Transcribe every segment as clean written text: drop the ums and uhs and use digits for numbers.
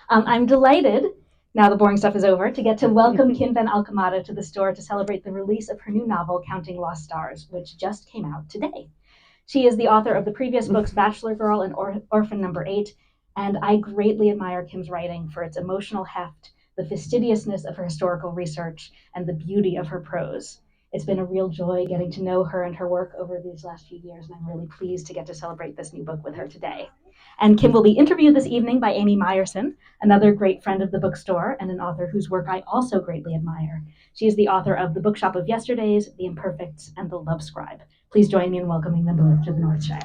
I'm delighted, now the boring stuff is over, to get to welcome Kim Van Alcamada to the store to celebrate the release of her new novel, Counting Lost Stars, which just came out today. She is the author of the previous books, Bachelor Girl and Orphan Number 8, and I greatly admire Kim's writing for its emotional heft, the fastidiousness of her historical research, and the beauty of her prose. It's been a real joy getting to know her and her work over these last few years, and I'm really pleased to get to celebrate this new book with her today. And Kim will be interviewed this evening by Amy Meyerson, another great friend of the bookstore and an author whose work I also greatly admire. She is the author of The Bookshop of Yesterdays, The Imperfects, and The Love Scribe. Please join me in welcoming them both to the Northshire.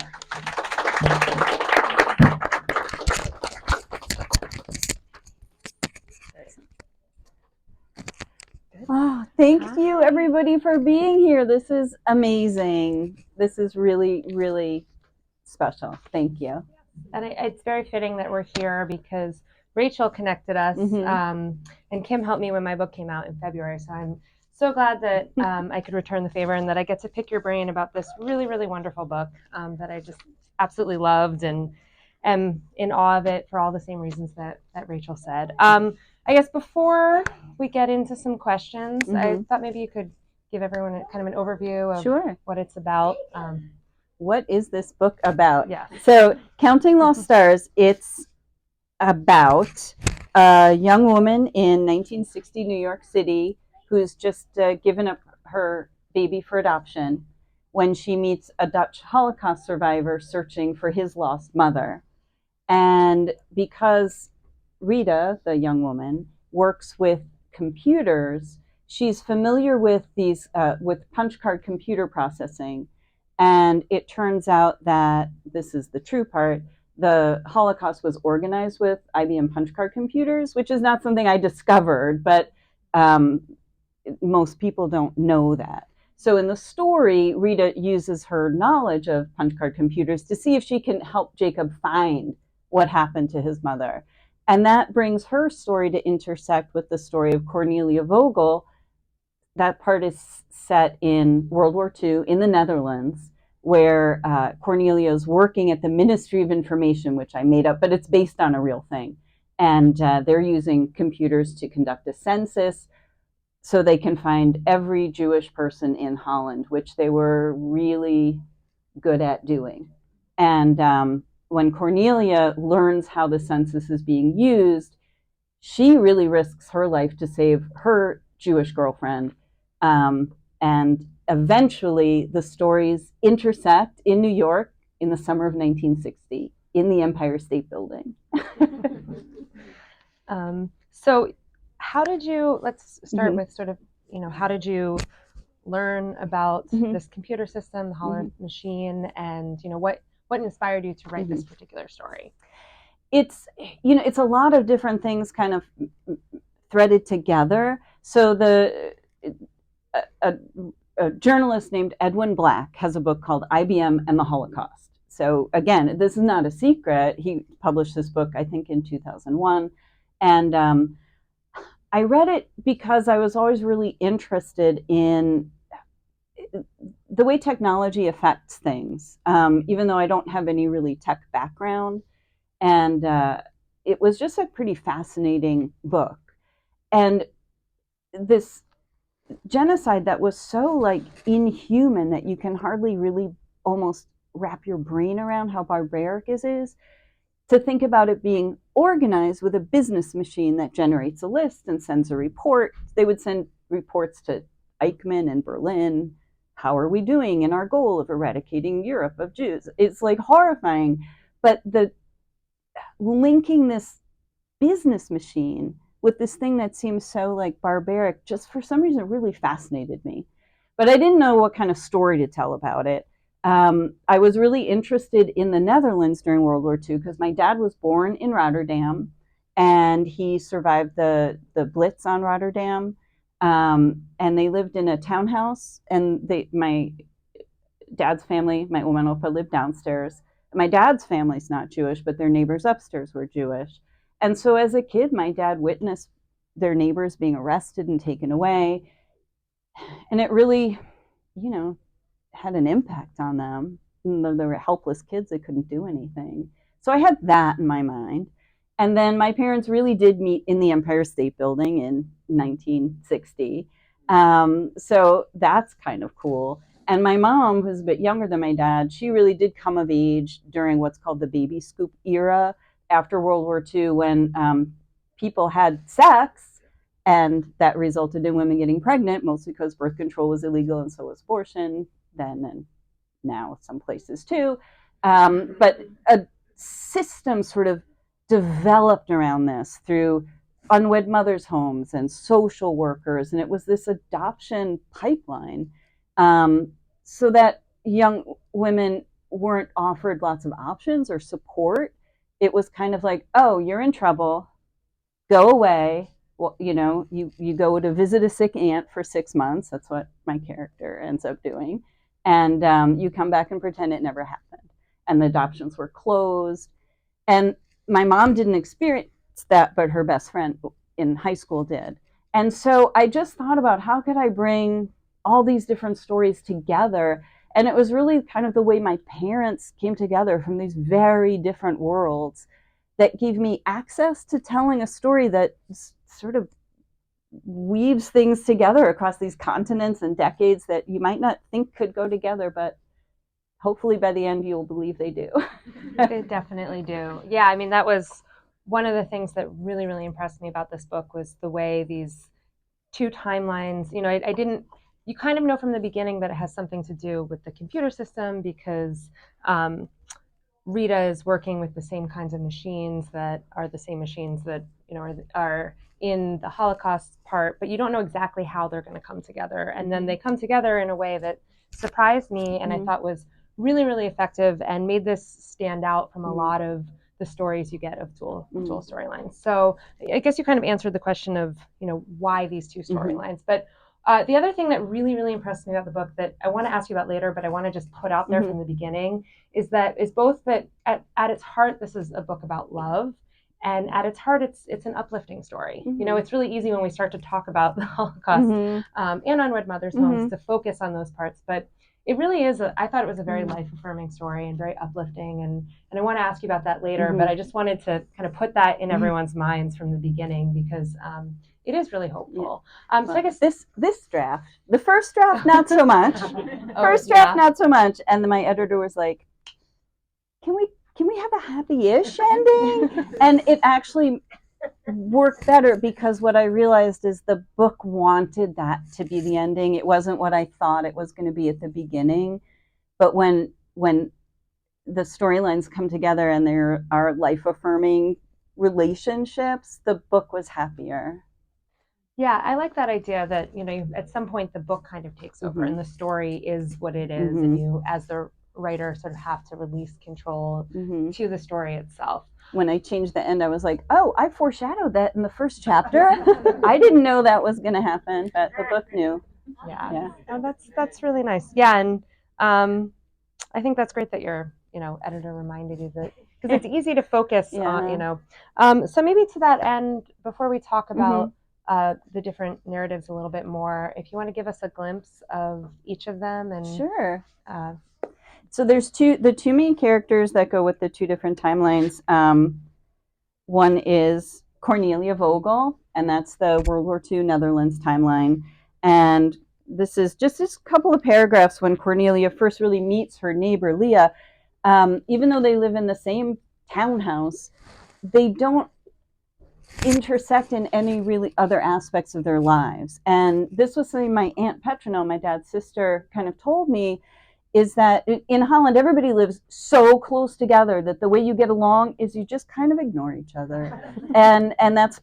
Oh, thank you everybody for being here. This is amazing. This is really, really special. Thank you. And it's very fitting that we're here because Rachel connected us, and Kim helped me when my book came out in February. So I'm so glad that I could return the favor and that I get to pick your brain about this really, really wonderful book that I just absolutely loved and am in awe of it for all the same reasons that Rachel said. I guess before we get into some questions, I thought maybe you could give everyone kind of an overview of what it's about. What is this book about? Yeah. So Counting Lost Stars, it's about a young woman in 1960 New York City who's just given up her baby for adoption when she meets a Dutch Holocaust survivor searching for his lost mother. And because Rita, the young woman, works with computers, she's familiar with these with punch card computer processing. And it turns out that, this is the true part, the Holocaust was organized with IBM punch card computers, which is not something I discovered, but most people don't know that. So in the story, Rita uses her knowledge of punch card computers to see if she can help Jacob find what happened to his mother. And that brings her story to intersect with the story of Cornelia Vogel. That part is set in World War II in the Netherlands, where Cornelia is working at the Ministry of Information, which I made up, but it's based on a real thing. And they're using computers to conduct a census so they can find every Jewish person in Holland, which they were really good at doing. And when Cornelia learns how the census is being used, she really risks her life to save her Jewish girlfriend. And eventually the stories intersect in New York in the summer of 1960 in the Empire State Building. So how did you, let's start with sort of, how did you learn about this computer system, the Holland machine, and, what inspired you to write this particular story? It's, it's a lot of different things kind of threaded together. So a journalist named Edwin Black has a book called IBM and the Holocaust. So again, this is not a secret. He published this book, I think, in 2001. And I read it because I was always really interested in the way technology affects things, even though I don't have any really tech background. And it was just a pretty fascinating book. And this genocide that was so inhuman that you can hardly really almost wrap your brain around how barbaric it is, to think about it being organized with a business machine that generates a list and sends a report. They would send reports to Eichmann in Berlin. How are we doing in our goal of eradicating Europe of Jews? It's horrifying, but the linking this business machine with this thing that seems so barbaric, just for some reason, it really fascinated me. But I didn't know what kind of story to tell about it. I was really interested in the Netherlands during World War II because my dad was born in Rotterdam and he survived the Blitz on Rotterdam. And they lived in a townhouse, and my dad's family, my Oma and Opa, lived downstairs. My dad's family's not Jewish, but their neighbors upstairs were Jewish. And so as a kid, my dad witnessed their neighbors being arrested and taken away. And it really, had an impact on them. Even though they were helpless kids, they couldn't do anything. So I had that in my mind. And then my parents really did meet in the Empire State Building in 1960. So that's kind of cool. And my mom, who's a bit younger than my dad, she really did come of age during what's called the baby scoop era after World War II, when people had sex, and that resulted in women getting pregnant, mostly because birth control was illegal and so was abortion then, and now some places too. But a system sort of developed around this through unwed mothers' homes and social workers, and it was this adoption pipeline, so that young women weren't offered lots of options or support. It was kind of like, oh, you're in trouble, go away. Well, you go to visit a sick aunt for 6 months. That's what my character ends up doing. And you come back and pretend it never happened. And the adoptions were closed. And my mom didn't experience that, but her best friend in high school did. And so I just thought about how could I bring all these different stories together. And it was really kind of the way my parents came together from these very different worlds that gave me access to telling a story that sort of weaves things together across these continents and decades that you might not think could go together, but hopefully by the end you'll believe they do. They definitely do. Yeah, I mean, that was one of the things that really, really impressed me about this book, was the way these two timelines, I didn't, you kind of know from the beginning that it has something to do with the computer system, because Rita is working with the same kinds of machines that are the same machines that are in the Holocaust part, but you don't know exactly how they're going to come together. And then they come together in a way that surprised me, and I thought was really, really effective, and made this stand out from a lot of the stories you get of dual storylines. So I guess you kind of answered the question of why these two storylines. But the other thing that really, really impressed me about the book that I want to ask you about later, but I want to just put out there from the beginning, is both that at its heart, this is a book about love, and at its heart, it's an uplifting story. It's really easy when we start to talk about the Holocaust and unwed mothers' homes to focus on those parts, but it really is. I thought it was a very life-affirming story and very uplifting, and I want to ask you about that later. But I just wanted to kind of put that in everyone's minds from the beginning, because it is really hopeful. So I guess this draft, the first draft, not so much. Not so much. And then my editor was like, "Can we have a happy-ish ending?" And it actually worked better, because what I realized is the book wanted that to be the ending. It wasn't what I thought it was going to be at the beginning. But when the storylines come together and there are life-affirming relationships, the book was happier. Yeah, I like that idea that, at some point the book kind of takes over and the story is what it is, and you, as the writer, sort of have to release control to the story itself. When I changed the end, I was like, oh, I foreshadowed that in the first chapter. I didn't know that was going to happen, but the book knew. Yeah. Oh, that's really nice. Yeah, and I think that's great that your editor reminded you that, because it's easy to focus on, so maybe to that end, before we talk about the different narratives a little bit more, if you want to give us a glimpse of each of them. And sure. So there's the two main characters that go with the two different timelines. One is Cornelia Vogel, and that's the World War II Netherlands timeline. And this is just a couple of paragraphs when Cornelia first really meets her neighbor, Leah. Even though they live in the same townhouse, they don't intersect in any really other aspects of their lives. And this was something my Aunt Petronelle, my dad's sister, kind of told me, is that in Holland, everybody lives so close together that the way you get along is you just kind of ignore each other. and that's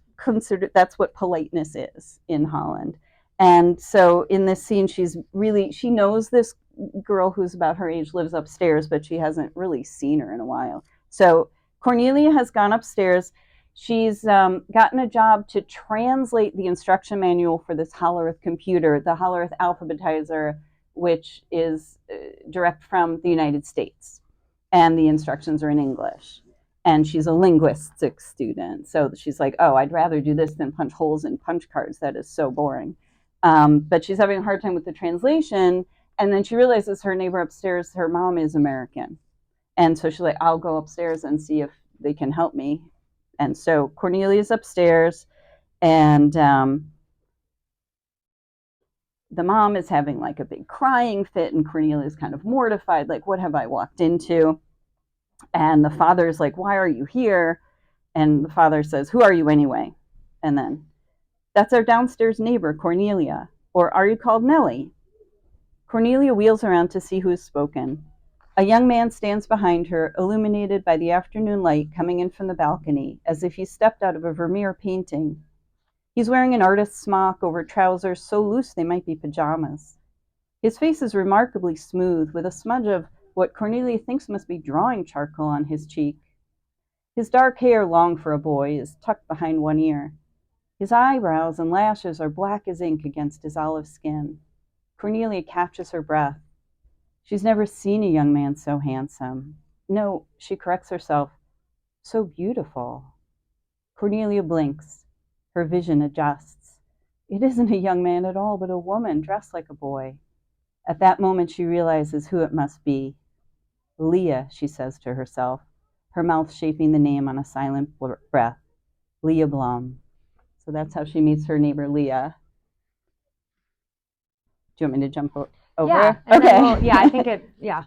what politeness is in Holland. And so in this scene, she knows this girl who's about her age, lives upstairs, but she hasn't really seen her in a while. So Cornelia has gone upstairs. She's gotten a job to translate the instruction manual for this Hollerith computer, the Hollerith alphabetizer, which is direct from the United States. And the instructions are in English. And she's a linguistics student. So she's like, oh, I'd rather do this than punch holes in punch cards. That is so boring. But she's having a hard time with the translation. And then she realizes her neighbor upstairs, her mom is American. And so she's like, I'll go upstairs and see if they can help me. And so Cornelia's upstairs, and the mom is having like a big crying fit, and Cornelia's kind of mortified, like, what have I walked into? And the father's like, why are you here? And the father says, who are you anyway? And then, that's our downstairs neighbor, Cornelia. Or are you called Nellie? Cornelia wheels around to see who has spoken. A young man stands behind her, illuminated by the afternoon light coming in from the balcony, as if he stepped out of a Vermeer painting. He's wearing an artist's smock over trousers so loose they might be pajamas. His face is remarkably smooth, with a smudge of what Cornelia thinks must be drawing charcoal on his cheek. His dark hair, long for a boy, is tucked behind one ear. His eyebrows and lashes are black as ink against his olive skin. Cornelia catches her breath. She's never seen a young man so handsome. No, she corrects herself, so beautiful. Cornelia blinks. Her vision adjusts. It isn't a young man at all, but a woman dressed like a boy. At that moment, she realizes who it must be. Leah, she says to herself, her mouth shaping the name on a silent breath. Leah Blum. So that's how she meets her neighbor, Leah. Do you want me to jump over? Yeah. Okay. I think it. Yeah.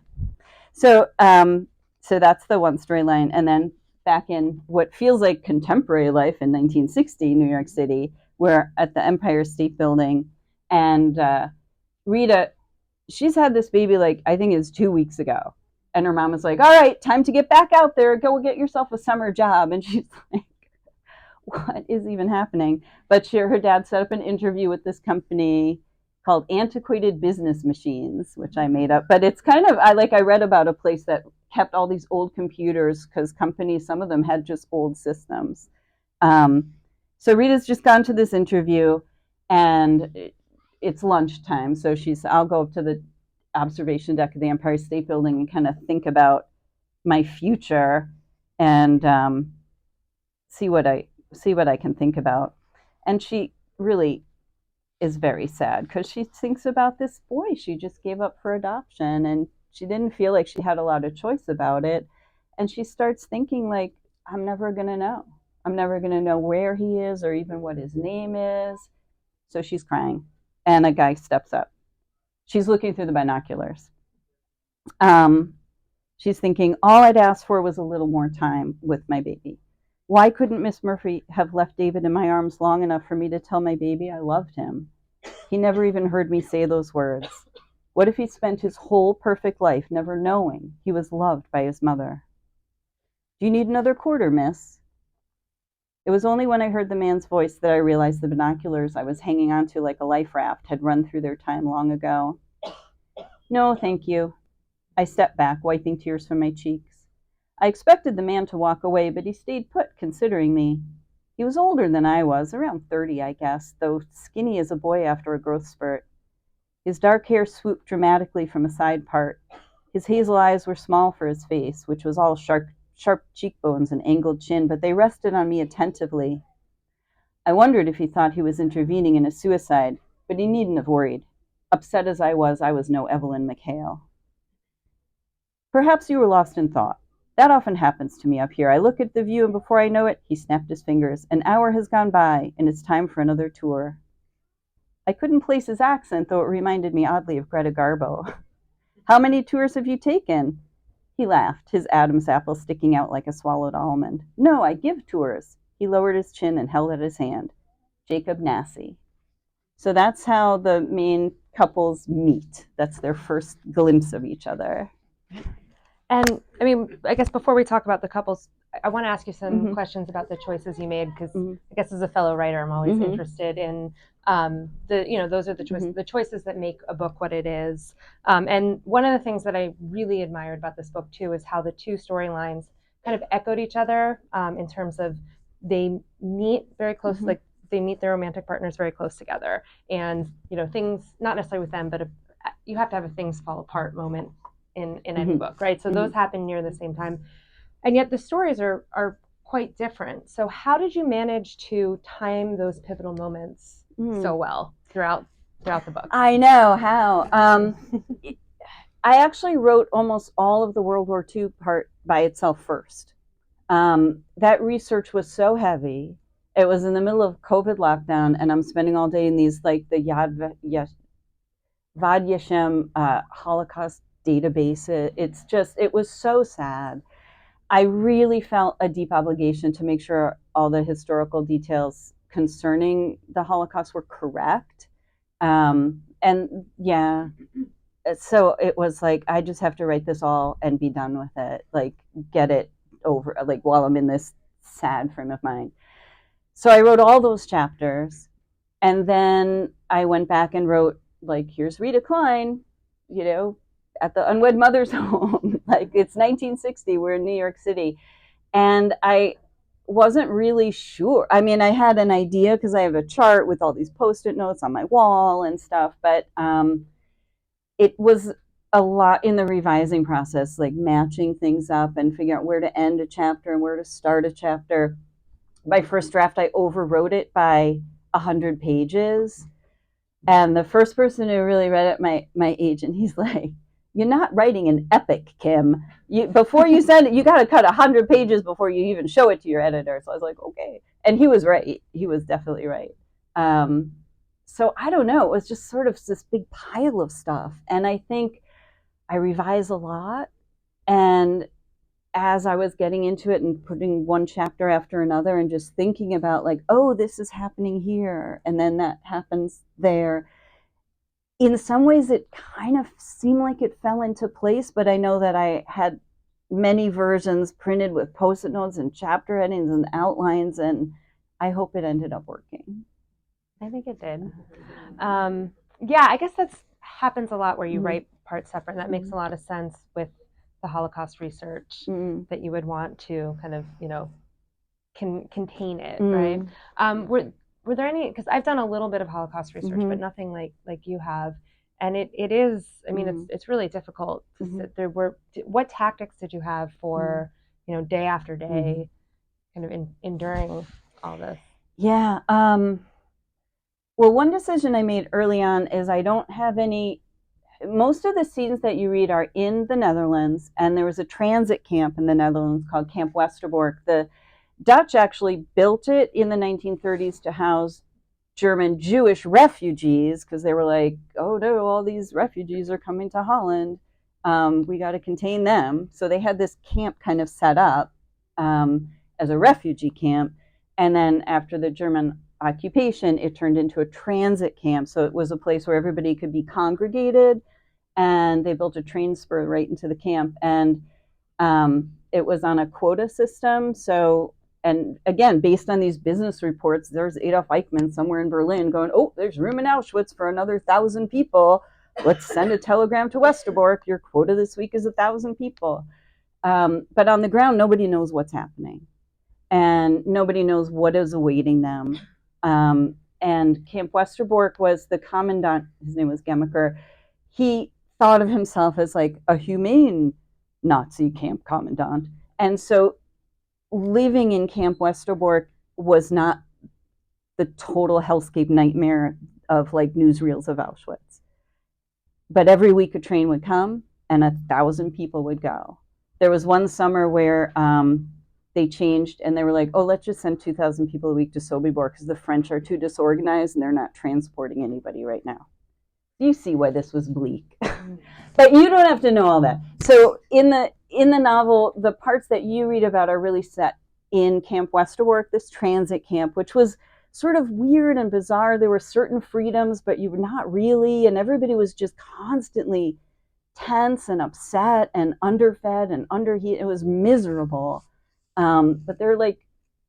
So that's the one storyline, and then back in what feels like contemporary life in 1960, New York City, we're at the Empire State Building, and Rita, she's had this baby, like, I think it's 2 weeks ago, and her mom was like, all right, time to get back out there, go get yourself a summer job. And she's like, what is even happening? But her dad set up an interview with this company called Antiquated Business Machines, which I made up. But it's kind of, I read about a place that kept all these old computers, because companies, some of them had just old systems. So Rita's just gone to this interview, and it's lunchtime. So I'll go up to the observation deck of the Empire State Building and kind of think about my future, and see what I can think about. And she really is very sad, because she thinks about this boy she just gave up for adoption, and she didn't feel like she had a lot of choice about it. And she starts thinking, like, I'm never going to know. I'm never going to know where he is or even what his name is. So she's crying, and a guy steps up. She's looking through the binoculars. She's thinking, all I'd asked for was a little more time with my baby. Why couldn't Miss Murphy have left David in my arms long enough for me to tell my baby I loved him? He never even heard me say those words. What if he spent his whole perfect life never knowing he was loved by his mother? Do you need another quarter, miss? It was only when I heard the man's voice that I realized the binoculars I was hanging onto like a life raft had run through their time long ago. No, thank you. I stepped back, wiping tears from my cheeks. I expected the man to walk away, but he stayed put, considering me. He was older than I was, around 30, I guess, though skinny as a boy after a growth spurt. His dark hair swooped dramatically from a side part. His hazel eyes were small for his face, which was all sharp cheekbones and angled chin, but they rested on me attentively. I wondered if he thought he was intervening in a suicide, but he needn't have worried. Upset as I was no Evelyn McHale. Perhaps you were lost in thought. That often happens to me up here. I look at the view, and before I know it, he snapped his fingers. An hour has gone by, and it's time for another tour. I couldn't place his accent, though it reminded me oddly of Greta Garbo. How many tours have you taken? He laughed, his Adam's apple sticking out like a swallowed almond. No, I give tours. He lowered his chin and held out his hand. Jacob Nassie. So that's how the main couples meet. That's their first glimpse of each other. And I mean, I guess before we talk about the couples, I want to ask you some questions about the choices you made, because I guess as a fellow writer, I'm always interested in those are the choices that make a book what it is. And one of the things that I really admired about this book too is how the two storylines kind of echoed each other in terms of they meet very close, like they meet their romantic partners very close together, and things not necessarily with them, but you have to have a things fall apart moment in any book, right? So those happen near the same time, and yet the stories are quite different. So how did you manage to time those pivotal moments so well throughout the book? I know how. I actually wrote almost all of the World War II part by itself first. that research was so heavy. It was in the middle of COVID lockdown, and I'm spending all day in these, like, the Yad Vashem Holocaust database. It was so sad. I really felt a deep obligation to make sure all the historical details concerning the Holocaust were correct. And yeah, so it was like, I just have to write this all and be done with it, like get it over, like while I'm in this sad frame of mind. So I wrote all those chapters, and then I went back and wrote, like, here's Rita Klein, at the unwed mother's home. Like, it's 1960, we're in New York City. And I wasn't really sure. I mean, I had an idea because I have a chart with all these Post-it notes on my wall and stuff, but it was a lot in the revising process, like matching things up and figuring out where to end a chapter and where to start a chapter. My first draft, I overwrote it by 100 pages. And the first person who really read it, my agent, he's like, you're not writing an epic, Kim. Before you send it, you got to cut 100 pages before you even show it to your editor. So I was like, okay. And he was right. He was definitely right. So I don't know. It was just sort of this big pile of stuff. And I think I revise a lot. And as I was getting into it and putting one chapter after another and just thinking about, like, oh, this is happening here, and then that happens there. In some ways, it kind of seemed like it fell into place, but I know that I had many versions printed with Post-it notes and chapter headings and outlines, and I hope it ended up working. I think it did. Yeah, I guess that happens a lot where you write parts separate. That makes a lot of sense with the Holocaust research, that you would want to kind of, contain it, right? Were there any, because I've done a little bit of Holocaust research, but nothing like you have. And it is, I mean, it's really difficult to sit there. What tactics did you have for, day after day, kind of enduring all this? Yeah. Well, one decision I made early on is I don't have most of the scenes that you read are in the Netherlands, and there was a transit camp in the Netherlands called Camp Westerbork. The Dutch actually built it in the 1930s to house German Jewish refugees, because they were like, oh no, all these refugees are coming to Holland. We got to contain them. So they had this camp kind of set up as a refugee camp. And then after the German occupation, it turned into a transit camp. So it was a place where everybody could be congregated, and they built a train spur right into the camp. And it was on a quota system. So, and again, based on these business reports, there's Adolf Eichmann somewhere in Berlin going, oh, there's room in Auschwitz for another 1,000 people. Let's send a telegram to Westerbork. Your quota this week is 1,000 people. But on the ground, nobody knows what's happening, and nobody knows what is awaiting them. And Camp Westerbork was the commandant. His name was Gemmeker. He thought of himself as like a humane Nazi camp commandant. And so living in Camp Westerbork was not the total hellscape nightmare of like newsreels of Auschwitz. But every week a train would come and 1,000 people would go. There was one summer where they changed, and they were like, oh, let's just send 2,000 people a week to Sobibor because the French are too disorganized and they're not transporting anybody right now. You see why this was bleak. But you don't have to know all that. So in the novel, the parts that you read about are really set in Camp Westerbork, this transit camp, which was sort of weird and bizarre. There were certain freedoms, but you were not really, and everybody was just constantly tense and upset and underfed and underheated. It was miserable. But they're like,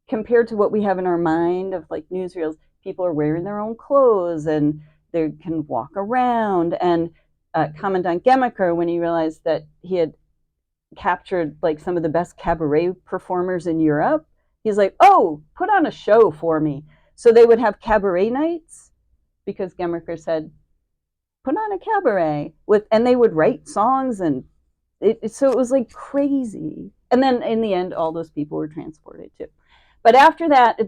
compared to what we have in our mind of like newsreels, people are wearing their own clothes and they can walk around. And Commandant Gemmeker, when he realized that he had captured like some of the best cabaret performers in Europe, he's like, oh, put on a show for me. So they would have cabaret nights because Gemmeker said, put on a cabaret and they would write songs, and so it was like crazy. And then in the end, all those people were transported too. But after that,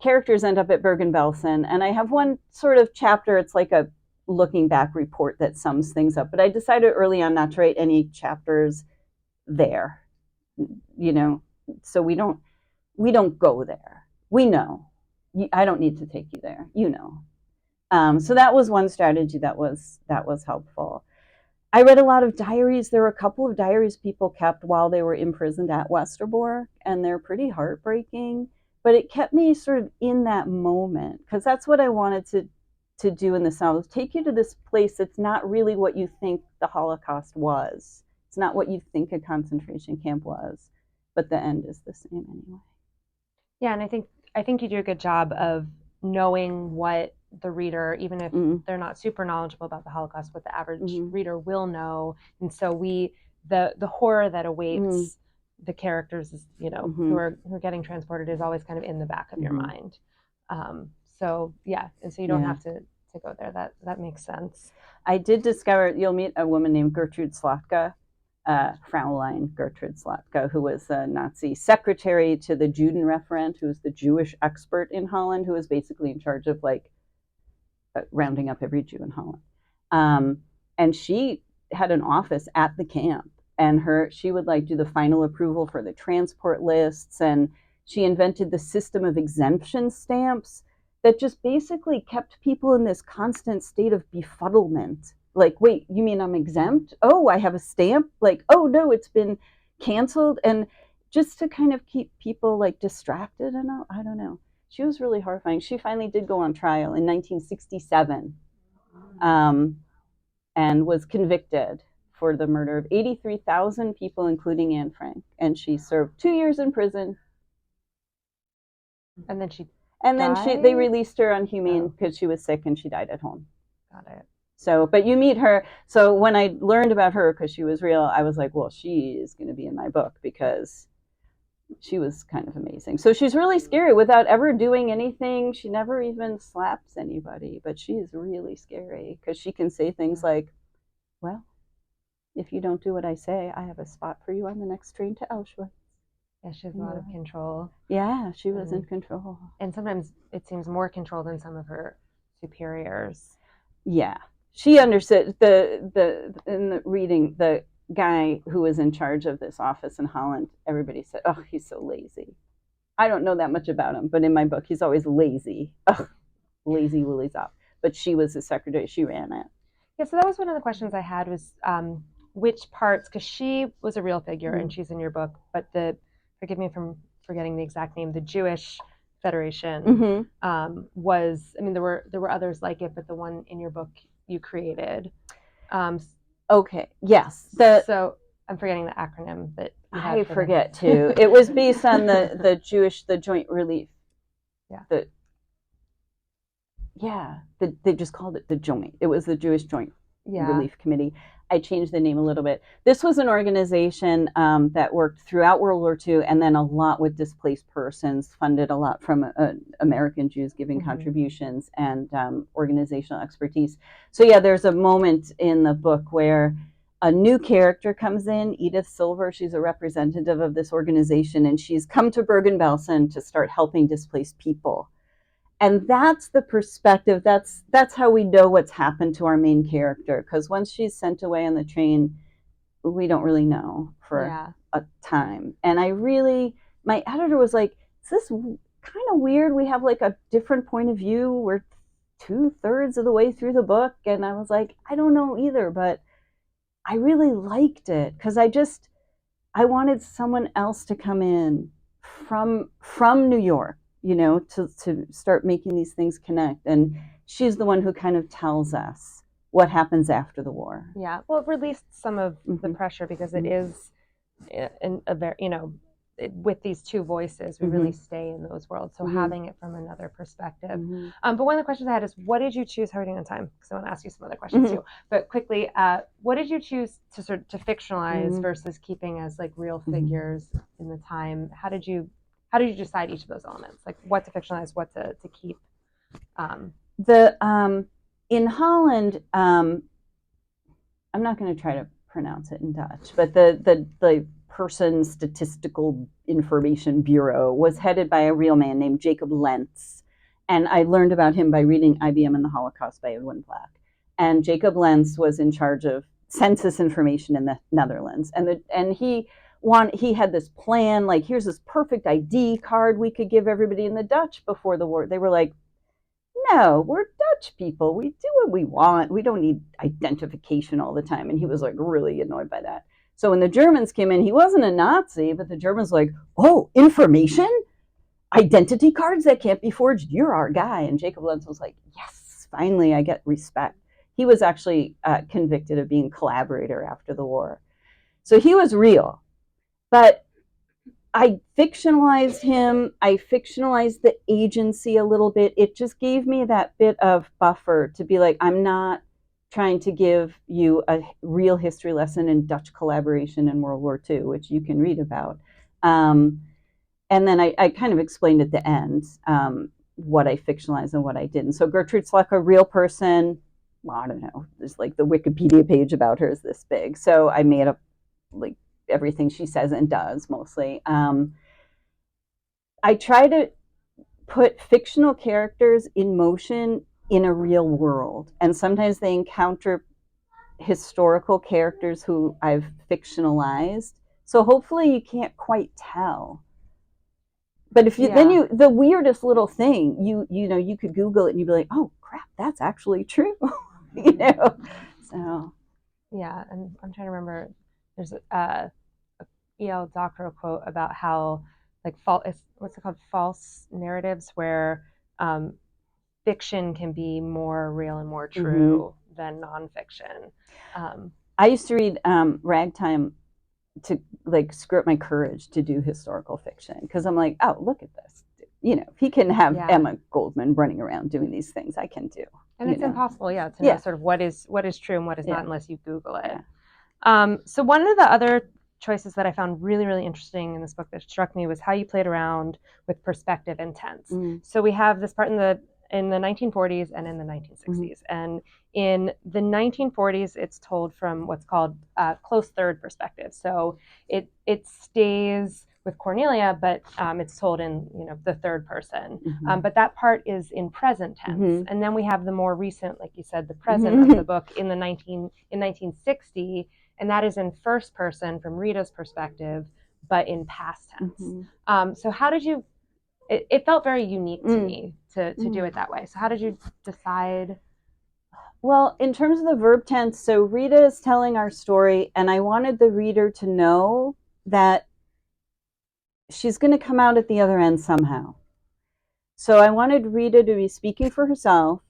characters end up at Bergen-Belsen, and I have one sort of chapter. It's like a looking back report that sums things up. But I decided early on not to write any chapters there. you know, so we don't go there. We know. I don't need to take you there. You know. So that was one strategy that was helpful. I read a lot of diaries. There were a couple of diaries people kept while they were imprisoned at Westerbork, and they're pretty heartbreaking. But it kept me sort of in that moment, because that's what I wanted to do in the South, take you to this place that's not really what you think the Holocaust was. It's not what you think a concentration camp was, but the end is the same anyway. Yeah, and I think you do a good job of knowing what the reader, even if they're not super knowledgeable about the Holocaust, what the average reader will know. And so the horror that awaits the characters, is, you know, who are getting transported, is always kind of in the back of your mind. So yeah, and so you don't have to go there. That makes sense. I did discover you'll meet a woman named Gertrude Slotka, Fraulein Gertrude Slotka, who was a Nazi secretary to the Judenreferent, who was the Jewish expert in Holland, who was basically in charge of like rounding up every Jew in Holland. And she had an office at the camp, and she would like do the final approval for the transport lists, and she invented the system of exemption stamps that just basically kept people in this constant state of befuddlement. Like, wait, you mean I'm exempt? Oh, I have a stamp? Like, oh no, it's been canceled. And just to kind of keep people like distracted, and I don't know. She was really horrifying. She finally did go on trial in 1967, and was convicted for the murder of 83,000 people, including Anne Frank. And she served 2 years in prison. And then they released her on humane because she was sick and she died at home. Got it. So, but you meet her. So when I learned about her, because she was real, I was like, well, she is going to be in my book, because she was kind of amazing. So she's really scary without ever doing anything. She never even slaps anybody, but she is really scary because she can say things like, well, if you don't do what I say, I have a spot for you on the next train to Auschwitz. Yeah, she has a lot of control. Yeah, she was in control. And sometimes it seems more control than some of her superiors. Yeah. She understood in the reading, the guy who was in charge of this office in Holland, everybody said, oh, he's so lazy. I don't know that much about him, but in my book, he's always lazy. Ugh, lazy Willie Zop. But she was the secretary. She ran it. Yeah, so that was one of the questions I had, was which parts, because she was a real figure and she's in your book, but forgive me from forgetting the exact name, the Jewish Federation was, I mean, there were others like it, but the one in your book you created. Okay, yes. So I'm forgetting the acronym that I forget too. It was based on the Joint Relief. They just called it the Joint. It was the Jewish Joint Relief Committee. I changed the name a little bit. This was an organization that worked throughout World War II, and then a lot with displaced persons, funded a lot from American Jews giving contributions and organizational expertise. So yeah, there's a moment in the book where a new character comes in, Edith Silver. She's a representative of this organization, and she's come to Bergen-Belsen to start helping displaced people. And that's the perspective. That's how we know what's happened to our main character, because once she's sent away on the train, we don't really know for a time. And my editor was like, is this kind of weird? We have like a different point of view. We're 2/3 of the way through the book. And I was like, I don't know either, but I really liked it, because I wanted someone else to come in from New York, to start making these things connect. And she's the one who kind of tells us what happens after the war. Yeah, well, it released some of the pressure, because it is in a very, with these two voices, we really stay in those worlds. So having it from another perspective. But one of the questions I had is, what did you choose? How are we doing on time? Because I want to ask you some other questions too. But quickly, what did you choose to fictionalize versus keeping as like real figures in the time? How did you decide each of those elements? Like what to fictionalize, what to keep? In Holland, I'm not going to try to pronounce it in Dutch, but the Person Statistical Information Bureau was headed by a real man named Jacob Lentz. And I learned about him by reading IBM and the Holocaust by Edwin Black. And Jacob Lentz was in charge of census information in the Netherlands. And he he had this plan, like, here's this perfect ID card we could give everybody. In the Dutch before the war, they were like, no, we're Dutch people. We do what we want. We don't need identification all the time. And he was like really annoyed by that. So when the Germans came in, he wasn't a Nazi, but the Germans like, oh, information? Identity cards that can't be forged? You're our guy. And Jacob Lenz was like, yes, finally I get respect. He was actually convicted of being a collaborator after the war. So he was real. But I fictionalized him. I fictionalized the agency a little bit. It just gave me that bit of buffer to be like, I'm not trying to give you a real history lesson in Dutch collaboration in World War II, which you can read about. And then I kind of explained at the end what I fictionalized and what I didn't. So Gertrude Sluck, a real person, well, I don't know, there's like the Wikipedia page about her is this big. So I made up like everything she says and does mostly. I try to put fictional characters in motion in a real world. And sometimes they encounter historical characters who I've fictionalized. So hopefully you can't quite tell. But if you then you the weirdest little thing, you know, you could Google it and you'd be like, oh crap, that's actually true. You know. So yeah, and I'm trying to remember, there's a E.L. Doctorow quote about how like what's it called, false narratives, where fiction can be more real and more true than nonfiction. I used to read Ragtime to like screw up my courage to do historical fiction, because I'm like, oh, look at this. You know, if he can have Emma Goldman running around doing these things, I can do. And it's impossible, to know sort of what is true and what is not unless you Google it. Yeah. So one of the other choices that I found really, really interesting in this book that struck me was how you played around with perspective and tense. So we have this part in the 1940s and in the 1960s. And in the 1940s, it's told from what's called close third perspective. So it stays with Cornelia, but it's told in the third person. But that part is in present tense. And then we have the more recent, like you said, the present of the book in 1960, and that is in first person from Rita's perspective, but in past tense. So how did you? It felt very unique to me to do it that way. So how did you decide? Well, in terms of the verb tense, so Rita is telling our story, and I wanted the reader to know that she's going to come out at the other end somehow. So I wanted Rita to be speaking for herself.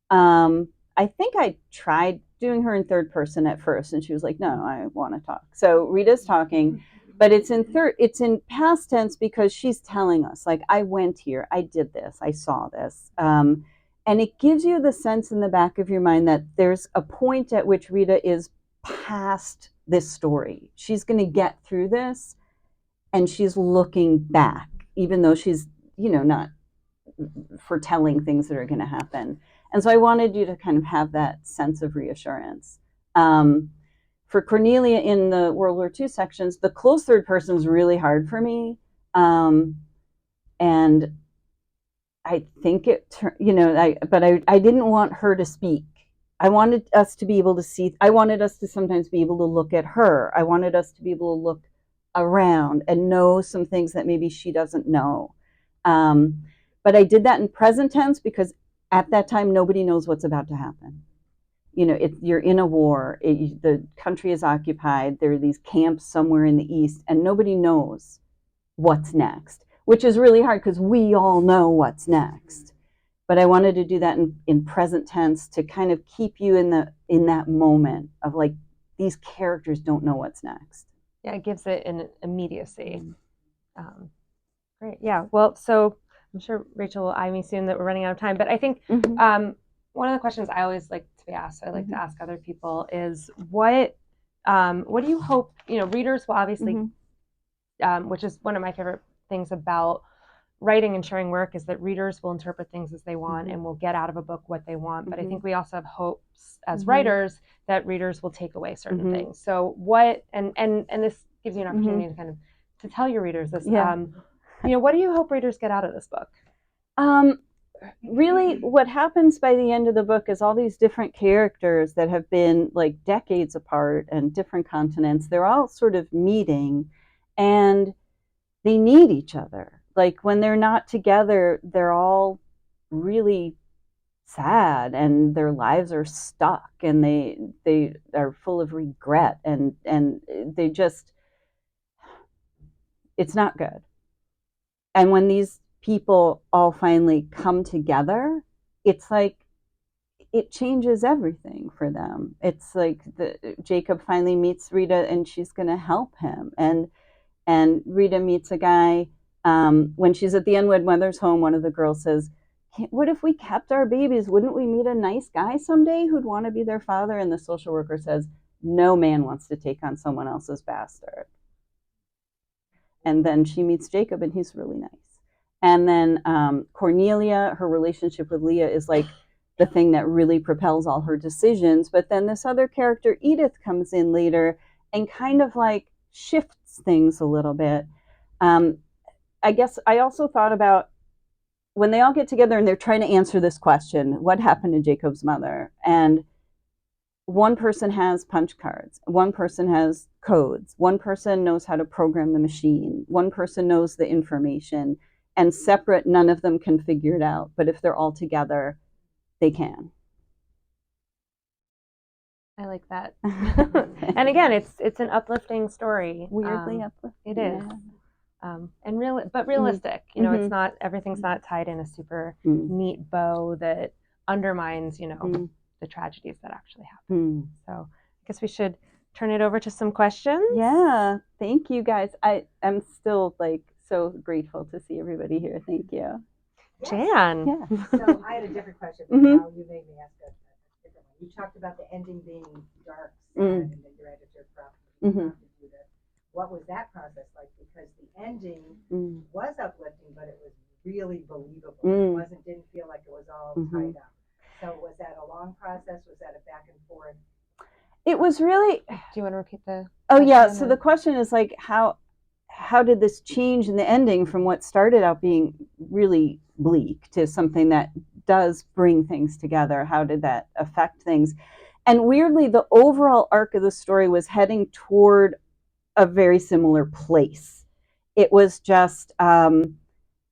I think I tried doing her in third person at first, and she was like, no, I want to talk. So Rita's talking, but it's in past tense because she's telling us, like, I went here, I did this, I saw this. And it gives you the sense in the back of your mind that there's a point at which Rita is past this story. She's going to get through this, and she's looking back, even though she's, not foretelling things that are going to happen. And so I wanted you to kind of have that sense of reassurance. For Cornelia in the World War II sections, the close third person is really hard for me. And I think but I didn't want her to speak. I wanted us to be able to see. I wanted us to sometimes be able to look at her. I wanted us to be able to look around and know some things that maybe she doesn't know. But I did that in present tense because at that time, nobody knows what's about to happen. You're in a war. The country is occupied. There are these camps somewhere in the east, and nobody knows what's next, which is really hard because we all know what's next. But I wanted to do that in present tense to kind of keep you in that moment of like, these characters don't know what's next. Yeah, it gives it an immediacy. Great. Yeah. Well, so I'm sure Rachel will eye me soon that we're running out of time. But I think one of the questions I always like to be asked, I like to ask other people, is what do you hope, readers will obviously, which is one of my favorite things about writing and sharing work, is that readers will interpret things as they want and will get out of a book what they want. But I think we also have hopes as writers that readers will take away certain things. So what, and this gives you an opportunity to kind of to tell your readers this. What do you hope readers get out of this book? Really, what happens by the end of the book is all these different characters that have been like decades apart and different continents, they're all sort of meeting. and they need each other. Like when they're not together, they're all really sad and their lives are stuck and they are full of regret and they just, it's not good. And when these people all finally come together, it's like it changes everything for them. It's like Jacob finally meets Rita and she's going to help him, and Rita meets a guy. When she's at the Enwood Mother's home, one of the girls says, what if we kept our babies? Wouldn't we meet a nice guy someday who'd want to be their father? And the social worker says, no man wants to take on someone else's bastard. And then she meets Jacob and he's really nice. And then Cornelia, her relationship with Leah is like the thing that really propels all her decisions. But then this other character, Edith, comes in later and kind of like shifts things a little bit. I guess I also thought about when they all get together and they're trying to answer this question, what happened to Jacob's mother? And one person has punch cards, one person has codes, one person knows how to program the machine, one person knows the information, and separate, none of them can figure it out. But if they're all together, they can. I like that. And again, it's an uplifting story. Weirdly uplifting. It is. Yeah. But realistic. You know, it's not, everything's not tied in a super neat bow that undermines, the tragedies that actually happen. So I guess we should turn it over to some questions. Yeah, thank you guys. I'm still like so grateful to see everybody here. Thank you. Yes. Jan. Yeah. So I had a different question, but now you made me ask a different one. You talked about the ending being dark, sad, and that your editor prompted you to. What was that process like? Because the ending was uplifting, but it was really believable. It didn't feel like it was all tied up. So was that a long process? Was that a back and forth? It was really. Do you want to repeat the? Oh yeah. So the question is like how did this change in the ending from what started out being really bleak to something that does bring things together? How did that affect things? And weirdly, the overall arc of the story was heading toward a very similar place. It was just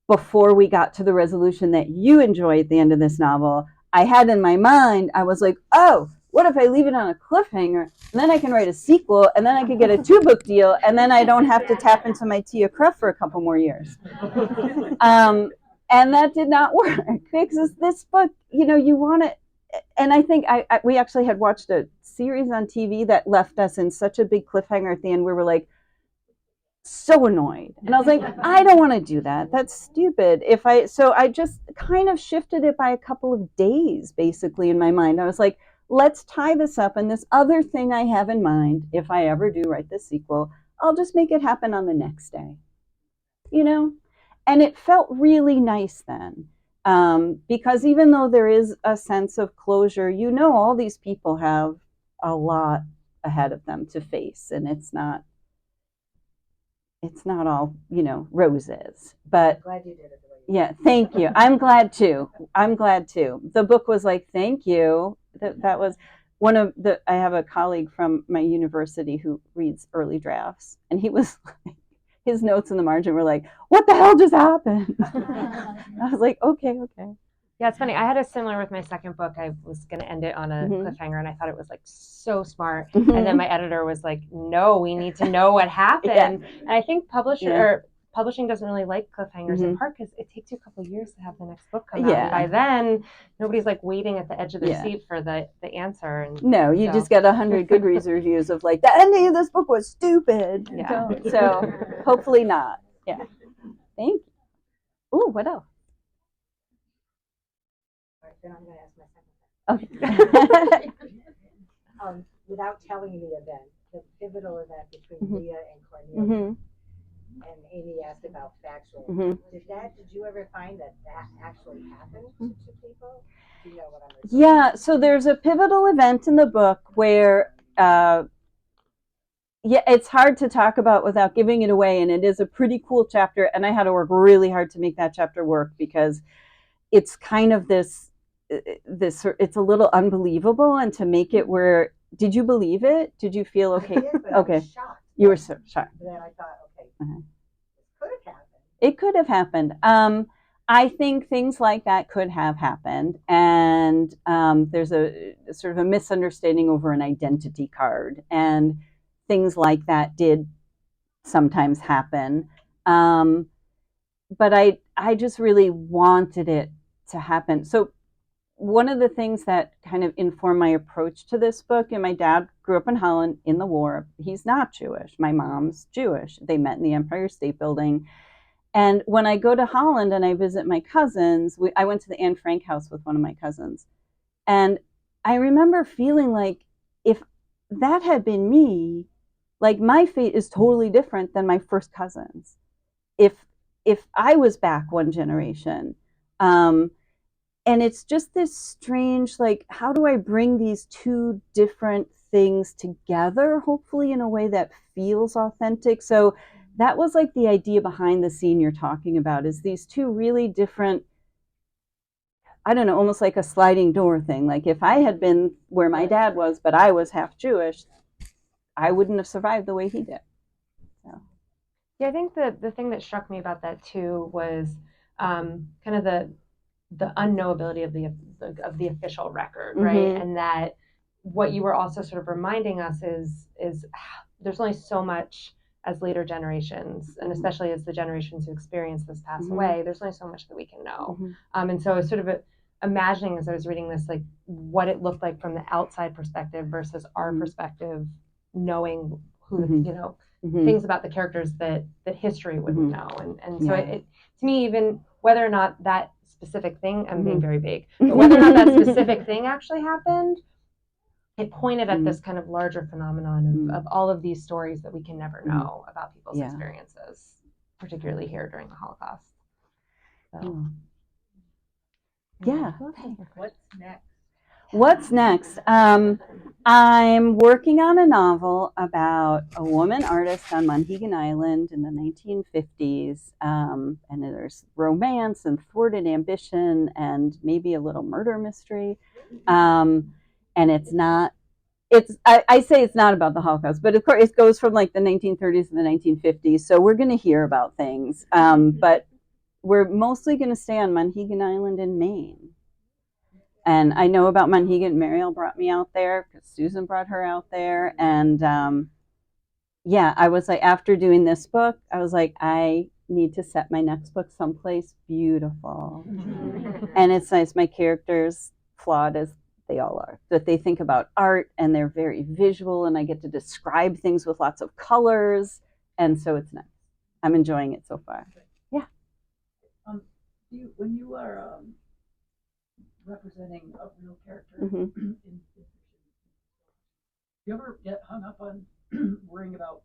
before we got to the resolution that you enjoy at the end of this novel, I had in my mind, I was like, oh, what if I leave it on a cliffhanger and then I can write a sequel and then I could get a 2-book deal and then I don't have to tap into my Tia Cruff for a couple more years. And that did not work because this book, you want it. And I think we actually had watched a series on TV that left us in such a big cliffhanger at the end. We were like so annoyed. And I was like, I don't want to do that. That's stupid. So I just kind of shifted it by a couple of days, basically, in my mind. I was like, let's tie this up. And this other thing I have in mind, if I ever do write this sequel, I'll just make it happen on the next day, And it felt really nice then. Because even though there is a sense of closure, all these people have a lot ahead of them to face, and it's not all, roses. But I'm glad you did it the way you did. Yeah, thank you. I'm glad too. The book was like, thank you. That was one of I have a colleague from my university who reads early drafts, and he was like, his notes in the margin were like, what the hell just happened? I was like, okay. Yeah, it's funny. I had a similar with my second book. I was going to end it on a cliffhanger, and I thought it was like so smart. And then my editor was like, no, we need to know what happened. Yeah. And I think publishing doesn't really like cliffhangers in part because it takes you a couple of years to have the next book come out. And by then, nobody's like waiting at the edge of their seat for the answer. And no, you just get 100 Goodreads reviews of like, the ending of this book was stupid. Yeah. So hopefully not. Yeah. Thank you. Ooh, what else? Then I'm going to ask my second question. Okay. Without telling the event, the pivotal event between Leah and Cornelia, and Amy asked about factual. Did you ever find that actually happened to two people? Do you know what I'm referring to? Yeah, so there's a pivotal event in the book where, it's hard to talk about without giving it away, and it is a pretty cool chapter, and I had to work really hard to make that chapter work because it's kind of this, it's a little unbelievable, and to make it where, did you believe it? Did you feel okay? I did, but okay. I was shocked. You were so shocked. And then I thought, okay, This could have happened. It could have happened. I think things like that could have happened, and there's a sort of a misunderstanding over an identity card, and things like that did sometimes happen. But I just really wanted it to happen. So one of the things that kind of informed my approach to this book, and my dad grew up in Holland in the war. He's not Jewish. My mom's Jewish. They met in the Empire State Building. And when I go to Holland and I visit my cousins, I went to the Anne Frank house with one of my cousins. And I remember feeling like if that had been me, like my fate is totally different than my first cousins. If I was back one generation, and it's just this strange, like, how do I bring these two different things together, hopefully in a way that feels authentic? So that was like the idea behind the scene you're talking about, is these two really different, I don't know, almost like a sliding door thing. Like if I had been where my dad was, but I was half Jewish, I wouldn't have survived the way he did. So. Yeah, I think the thing that struck me about that too was kind of the unknowability of the official record, right? And that what you were also sort of reminding us is there's only so much as later generations, and especially as the generations who experience this pass away, there's only so much that we can know. And so I was sort of imagining as I was reading this, like what it looked like from the outside perspective versus our perspective, knowing who things about the characters that history wouldn't know. And so it to me, even whether or not that specific thing, I'm being very vague, but whether or not that specific thing actually happened, it pointed at this kind of larger phenomenon of all of these stories that we can never know about people's experiences, particularly here during the Holocaust. So. Yeah. What's next? What's next? I'm working on a novel about a woman artist on Monhegan Island in the 1950s. And there's romance and thwarted ambition and maybe a little murder mystery. And it's not, I say it's not about the Holocaust, but of course it goes from like the 1930s to the 1950s. So we're going to hear about things. But we're mostly going to stay on Monhegan Island in Maine. And I know about Monhegan. Mariel brought me out there because Susan brought her out there. And I was like, after doing this book, I was like, I need to set my next book someplace beautiful. And it's nice. My characters, flawed as they all are, that they think about art and they're very visual, and I get to describe things with lots of colors. And so it's nice. I'm enjoying it so far. Yeah. When you are representing a real character in fiction, do you ever get hung up on worrying about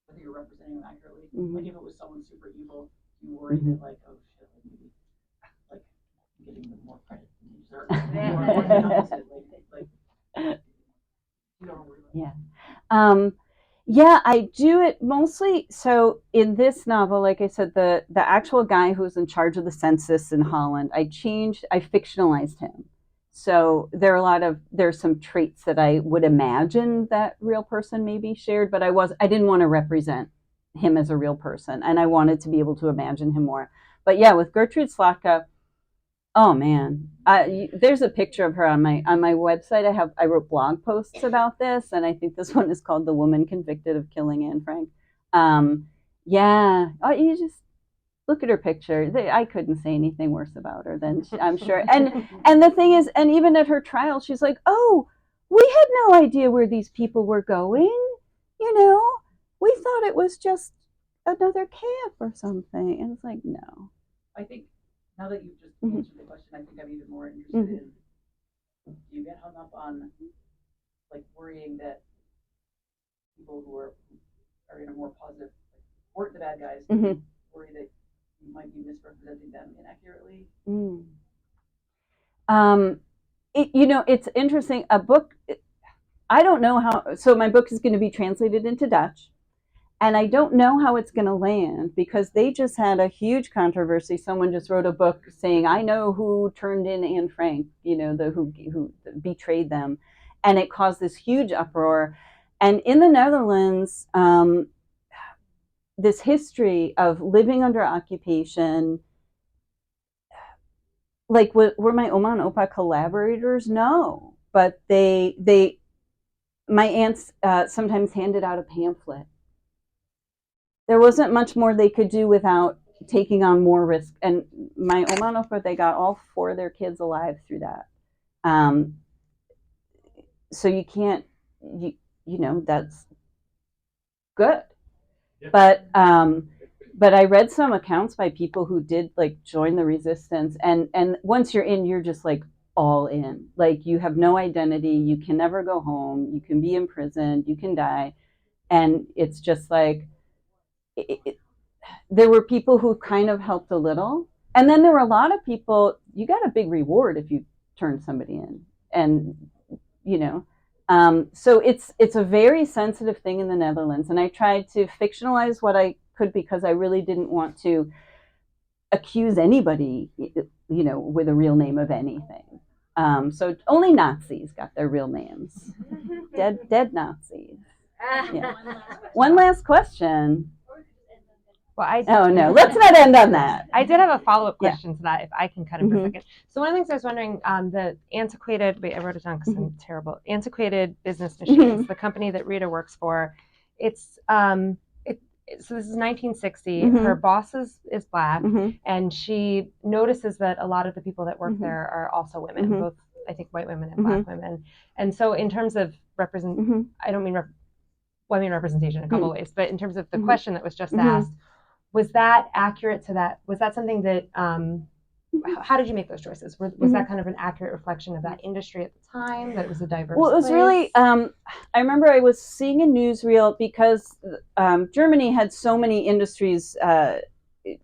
whether you're representing them accurately? Like if it was someone super evil, you worry that like, oh shit, maybe like giving them more credit than they deserve. Or the opposite, like you don't worry about that. Yeah, I do it mostly. So in this novel, like I said, the actual guy who's in charge of the census in Holland, I fictionalized him. So there's some traits that I would imagine that real person maybe shared, but I didn't want to represent him as a real person, and I wanted to be able to imagine him more. But yeah, with Gertrude Slaka, oh man, there's a picture of her on my website. I wrote blog posts about this, and I think this one is called "The Woman Convicted of Killing Anne Frank." You just look at her picture. I couldn't say anything worse about her than I'm sure. And the thing is, and even at her trial, she's like, "Oh, we had no idea where these people were going. We thought it was just another camp or something." And it's like, no. I think now that you've just answered the question, I think I'm even more interested in, do you get hung up on like worrying that people who are in a more positive, or the bad guys, worry that you might be misrepresenting them inaccurately? It's interesting. A book, I don't know how, so my book is going to be translated into Dutch. And I don't know how it's going to land because they just had a huge controversy. Someone just wrote a book saying, "I know who turned in Anne Frank, who betrayed them," and it caused this huge uproar. And in the Netherlands, this history of living under occupation. Like, were my Oma and Opa collaborators? No, but my aunts sometimes handed out a pamphlet. There wasn't much more they could do without taking on more risk. And my Oma and Opa, they got all 4 of their kids alive through that. So you can't, you know, that's good. But I read some accounts by people who did like join the resistance, and once you're in, you're just like all in. Like, you have no identity, you can never go home, you can be imprisoned, you can die, and it's just like there were people who kind of helped a little, and then there were a lot of people. You got a big reward if you turned somebody in, and you know. So it's a very sensitive thing in the Netherlands, and I tried to fictionalize what I could because I really didn't want to accuse anybody, you know, with a real name of anything. So only Nazis got their real names. Dead Nazis. Yeah. One last question. Well, oh no, let's not end on that. I did have a follow-up question to that, if I can cut in for a second. So one of the things I was wondering, the antiquated, wait, I wrote it down because I'm terrible. Antiquated Business Machines, the company that Rita works for, it's so this is 1960. Her boss is Black, and she notices that a lot of the people that work there are also women, both I think white women and Black women. And so in terms of I don't mean I mean representation in a couple of ways, but in terms of the question that was just asked. Was that accurate to that? Was that something that, how did you make those choices? Was that kind of an accurate reflection of that industry at the time, that it was a diverse Well, it was place? really, I remember I was seeing a newsreel because Germany had so many industries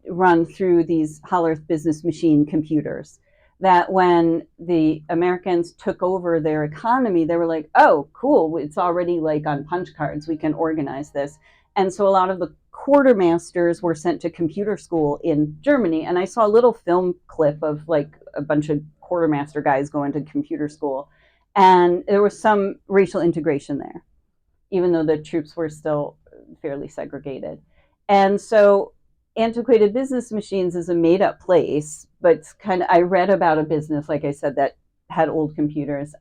run through these Hollerith business machine computers that when the Americans took over their economy, they were like, oh, cool, it's already like on punch cards, we can organize this. And so a lot of the quartermasters were sent to computer school in Germany. And I saw a little film clip of like a bunch of quartermaster guys going to computer school. And there was some racial integration there, even though the troops were still fairly segregated. And so Antiquated Business Machines is a made up place, but it's kind of, I read about a business, like I said, that had old computers.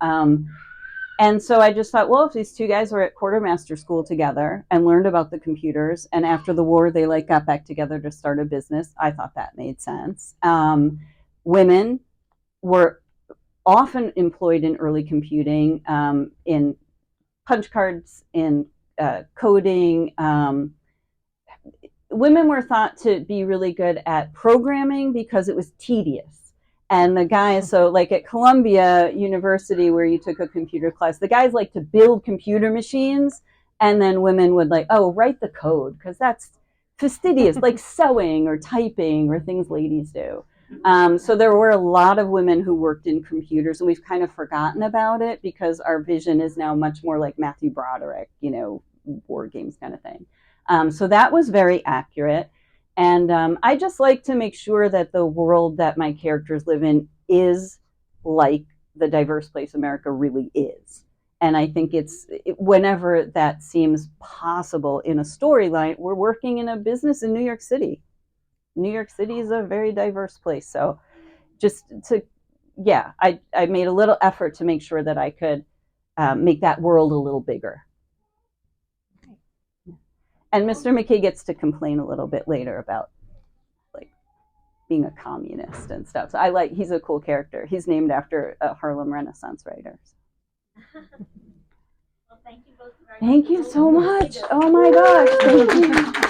And so I just thought, well, if these 2 guys were at quartermaster school together and learned about the computers, and after the war they like got back together to start a business, I thought that made sense. Women were often employed in early computing, in punch cards, in coding. Women were thought to be really good at programming because it was tedious. And the guys, so like at Columbia University, where you took a computer class, the guys like to build computer machines, and then women would like, oh, write the code, because that's fastidious, like sewing or typing or things ladies do. So there were a lot of women who worked in computers, and we've kind of forgotten about it because our vision is now much more like Matthew Broderick, you know, board games kind of thing. So that was very accurate. And I just like to make sure that the world that my characters live in is like the diverse place America really is. And I think whenever that seems possible in a storyline, we're working in a business in New York City. New York City is a very diverse place. So I made a little effort to make sure that I could make that world a little bigger. And Mr. McKay gets to complain a little bit later about like being a communist and stuff. So he's a cool character. He's named after a Harlem Renaissance writer. Well, thank you both very much. Thank you so much. Oh my gosh. Thank you.